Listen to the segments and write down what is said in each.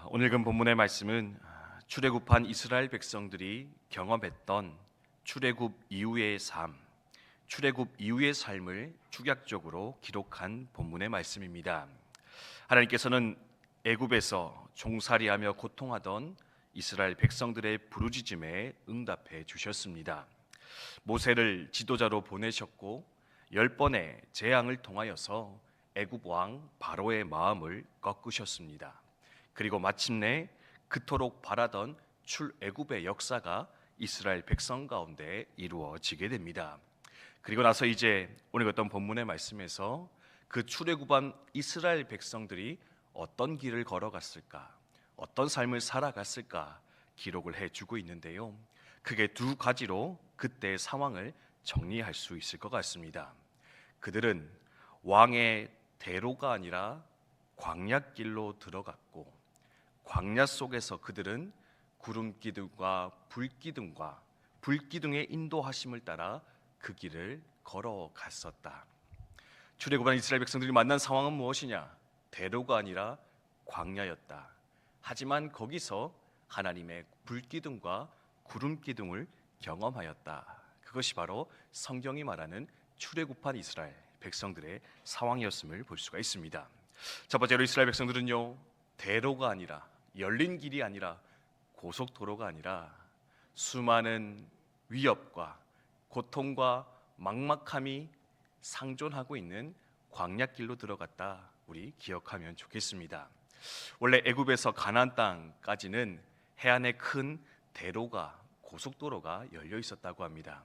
오늘 본 본문의 말씀은 출애굽한 이스라엘 백성들이 경험했던 출애굽 이후의 삶, 출애굽 이후의 삶을 축약적으로 기록한 본문의 말씀입니다. 하나님께서는 애굽에서 종살이하며 고통하던 이스라엘 백성들의 부르짖음에 응답해 주셨습니다. 모세를 지도자로 보내셨고 10번의 재앙을 통하여서 애굽 왕 바로의 마음을 꺾으셨습니다. 그리고 마침내 그토록 바라던 출애굽의 역사가 이스라엘 백성 가운데 이루어지게 됩니다. 그리고 나서 이제 오늘 어떤 본문의 말씀에서 그 출애굽한 이스라엘 백성들이 어떤 길을 걸어갔을까, 어떤 삶을 살아갔을까 기록을 해주고 있는데요. 크게 두 가지로 그때의 상황을 정리할 수 있을 것 같습니다. 그들은 왕의 대로가 아니라 광야길로 들어갔고, 광야 속에서 그들은 구름기둥과 불기둥의 인도하심을 따라 그 길을 걸어갔었다. 출애굽한 이스라엘 백성들이 만난 상황은 무엇이냐? 대로가 아니라 광야였다. 하지만 거기서 하나님의 불기둥과 구름기둥을 경험하였다. 그것이 바로 성경이 말하는 출애굽한 이스라엘 백성들의 상황이었음을 볼 수가 있습니다. 첫 번째로 이스라엘 백성들은요, 대로가 아니라, 열린 길이 아니라, 고속도로가 아니라 수많은 위협과 고통과 막막함이 상존하고 있는 광야길로 들어갔다, 우리 기억하면 좋겠습니다. 원래 애굽에서 가나안 땅까지는 해안에 큰 대로가, 고속도로가 열려 있었다고 합니다.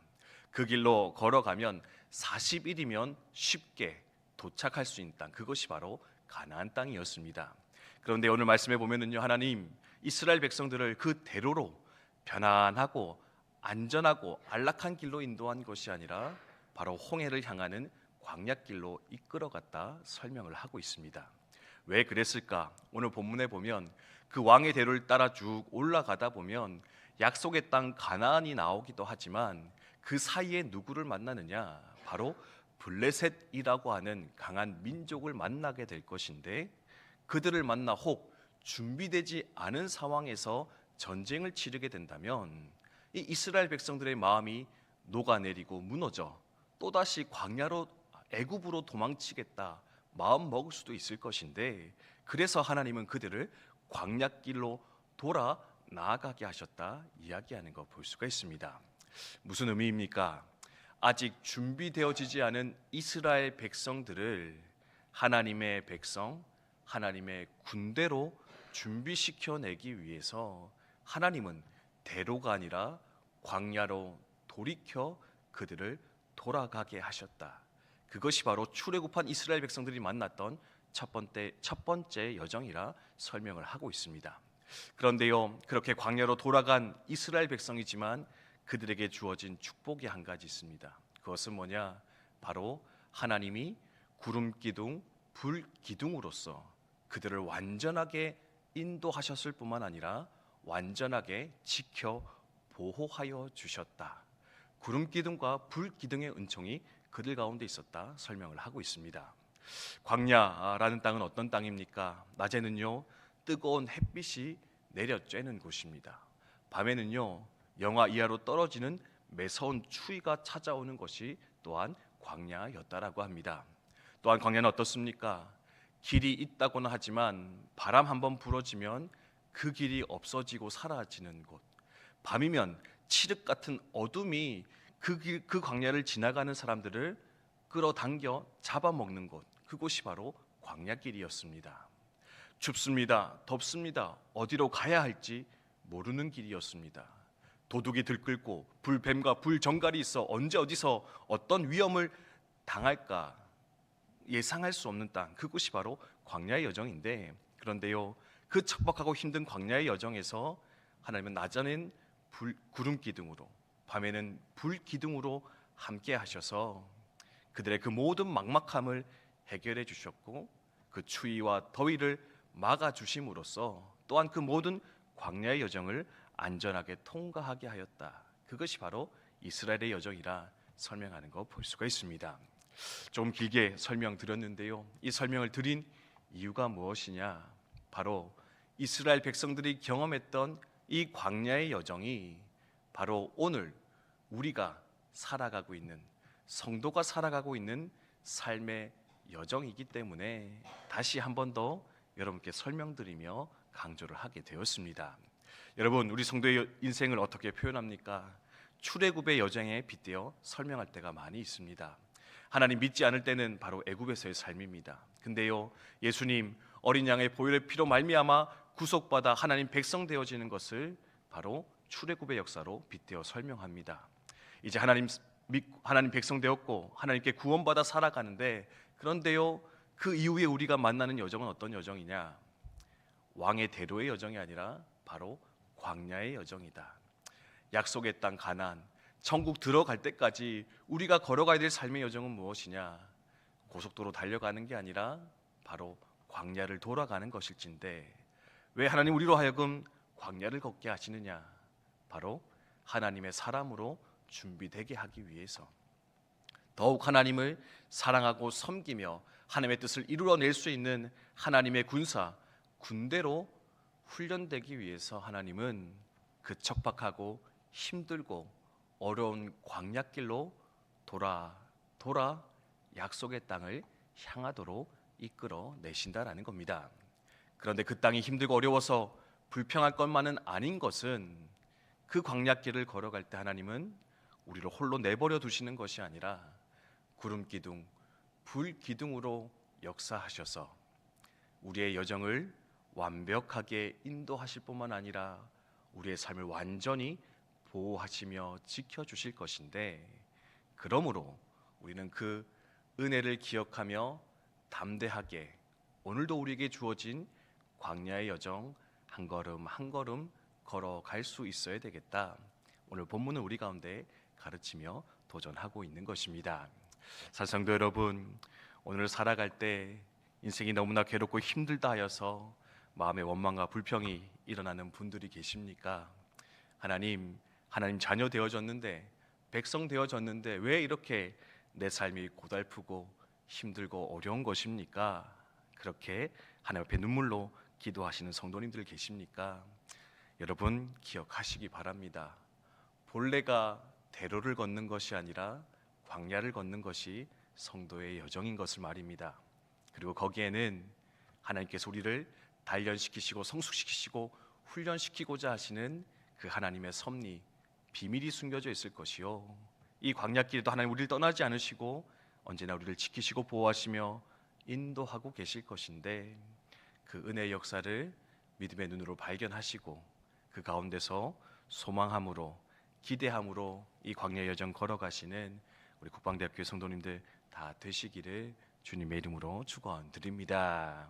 그 길로 걸어가면 40일이면 쉽게 도착할 수 있는 땅, 그것이 바로 가나안 땅이었습니다. 그런데 오늘 말씀에 보면은요, 하나님 이스라엘 백성들을 그 대로로 편안하고 안전하고 안락한 길로 인도한 것이 아니라 바로 홍해를 향하는 광야길로 이끌어갔다 설명을 하고 있습니다. 왜 그랬을까? 오늘 본문에 보면 그 왕의 대로를 따라 쭉 올라가다 보면 약속의 땅 가나안이 나오기도 하지만 그 사이에 누구를 만나느냐? 바로 블레셋이라고 하는 강한 민족을 만나게 될 것인데, 그들을 만나 혹 준비되지 않은 상황에서 전쟁을 치르게 된다면 이 이스라엘 백성들의 마음이 녹아내리고 무너져 또다시 광야로, 애굽으로 도망치겠다 마음 먹을 수도 있을 것인데, 그래서 하나님은 그들을 광야길로 돌아 나아가게 하셨다 이야기하는 거 볼 수가 있습니다. 무슨 의미입니까? 아직 준비되어지지 않은 이스라엘 백성들을 하나님의 백성, 하나님의 군대로 준비시켜내기 위해서 하나님은 대로가 아니라 광야로 돌이켜 그들을 돌아가게 하셨다. 그것이 바로 출애굽한 이스라엘 백성들이 만났던 첫 번째 여정이라 설명을 하고 있습니다. 그런데요, 그렇게 광야로 돌아간 이스라엘 백성이지만 그들에게 주어진 축복이 한 가지 있습니다. 그것은 뭐냐? 바로 하나님이 구름기둥, 불기둥으로서 그들을 완전하게 인도하셨을 뿐만 아니라 완전하게 지켜 보호하여 주셨다. 구름기둥과 불기둥의 은총이 그들 가운데 있었다 설명을 하고 있습니다. 광야라는 땅은 어떤 땅입니까? 낮에는요, 뜨거운 햇빛이 내려쬐는 곳입니다. 밤에는요, 영하 이하로 떨어지는 매서운 추위가 찾아오는 것이 또한 광야였다라고 합니다. 또한 광야는 어떻습니까? 길이 있다고는 하지만 바람 한번 불어지면 그 길이 없어지고 사라지는 곳, 밤이면 칠흑 같은 어둠이 그 광야를 지나가는 사람들을 끌어당겨 잡아먹는 곳, 그곳이 바로 광야길이었습니다. 춥습니다, 덥습니다, 어디로 가야 할지 모르는 길이었습니다. 도둑이 들끓고 불뱀과 불정갈이 있어 언제 어디서 어떤 위험을 당할까 예상할 수 없는 땅, 그곳이 바로 광야의 여정인데, 그런데요, 그 척박하고 힘든 광야의 여정에서 하나님은 낮에는 구름 기둥으로, 밤에는 불 기둥으로 함께 하셔서 그들의 그 모든 막막함을 해결해 주셨고, 그 추위와 더위를 막아 주심으로써 또한 그 모든 광야의 여정을 안전하게 통과하게 하였다. 그것이 바로 이스라엘의 여정이라 설명하는 거 볼 수가 있습니다. 좀 길게 설명드렸는데요, 이 설명을 드린 이유가 무엇이냐? 바로 이스라엘 백성들이 경험했던 이 광야의 여정이 바로 오늘 우리가 살아가고 있는, 성도가 살아가고 있는 삶의 여정이기 때문에 다시 한 번 더 여러분께 설명드리며 강조를 하게 되었습니다. 여러분, 우리 성도의 인생을 어떻게 표현합니까? 출애굽의 여정에 빗대어 설명할 때가 많이 있습니다. 하나님 믿지 않을 때는 바로 애굽에서의 삶입니다. 근데요, 예수님 어린 양의 보혈의 피로 말미암아 구속받아 하나님 백성 되어지는 것을 바로 출애굽의 역사로 빗대어 설명합니다. 이제 하나님 백성 되었고 하나님께 구원받아 살아가는데, 그런데요, 그 이후에 우리가 만나는 여정은 어떤 여정이냐? 왕의 대로의 여정이 아니라 바로 광야의 여정이다. 약속의 땅 가나안, 천국 들어갈 때까지 우리가 걸어가야 될 삶의 여정은 무엇이냐? 고속도로 달려가는 게 아니라 바로 광야를 돌아가는 것일진데, 왜 하나님 우리로 하여금 광야를 걷게 하시느냐? 바로 하나님의 사람으로 준비되게 하기 위해서, 더욱 하나님을 사랑하고 섬기며 하나님의 뜻을 이루어낼 수 있는 하나님의 군대로 훈련되기 위해서 하나님은 그 척박하고 힘들고 어려운 광야길로 돌아 약속의 땅을 향하도록 이끌어 내신다라는 겁니다. 그런데 그 땅이 힘들고 어려워서 불평할 것만은 아닌 것은, 그 광야길을 걸어갈 때 하나님은 우리를 홀로 내버려 두시는 것이 아니라 구름 기둥, 불 기둥으로 역사하셔서 우리의 여정을 완벽하게 인도하실 뿐만 아니라 우리의 삶을 완전히 보호하시며 지켜주실 것인데, 그러므로 우리는 그 은혜를 기억하며 담대하게 오늘도 우리에게 주어진 광야의 여정 한 걸음 한 걸음 걸어갈 수 있어야 되겠다. 오늘 본문은 우리 가운데 가르치며 도전하고 있는 것입니다. 사랑성도 여러분, 오늘 살아갈 때 인생이 너무나 괴롭고 힘들다 하여서 마음의 원망과 불평이 일어나는 분들이 계십니까? 하나님 자녀 되어졌는데, 백성 되어졌는데 왜 이렇게 내 삶이 고달프고 힘들고 어려운 것입니까? 그렇게 하나님 앞에 눈물로 기도하시는 성도님들 계십니까? 여러분 기억하시기 바랍니다. 본래가 대로를 걷는 것이 아니라 광야를 걷는 것이 성도의 여정인 것을 말입니다. 그리고 거기에는 하나님께서 우리를 단련시키시고 성숙시키시고 훈련시키고자 하시는 그 하나님의 섭리, 비밀이 숨겨져 있을 것이요, 이 광야길에도 하나님 우리를 떠나지 않으시고 언제나 우리를 지키시고 보호하시며 인도하고 계실 것인데, 그 은혜의 역사를 믿음의 눈으로 발견하시고 그 가운데서 소망함으로 기대함으로 이 광야의 여정 걸어가시는 우리 국방대학교 성도님들 다 되시기를 주님의 이름으로 축원드립니다.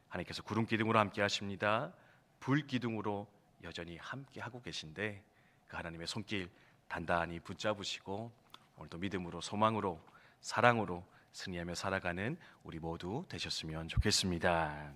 하나님께서 구름 기둥으로 함께 하십니다. 불 기둥으로 여전히 함께 하고 계신데, 그 하나님의 손길 단단히 붙잡으시고 오늘도 믿음으로 소망으로 사랑으로 승리하며 살아가는 우리 모두 되셨으면 좋겠습니다.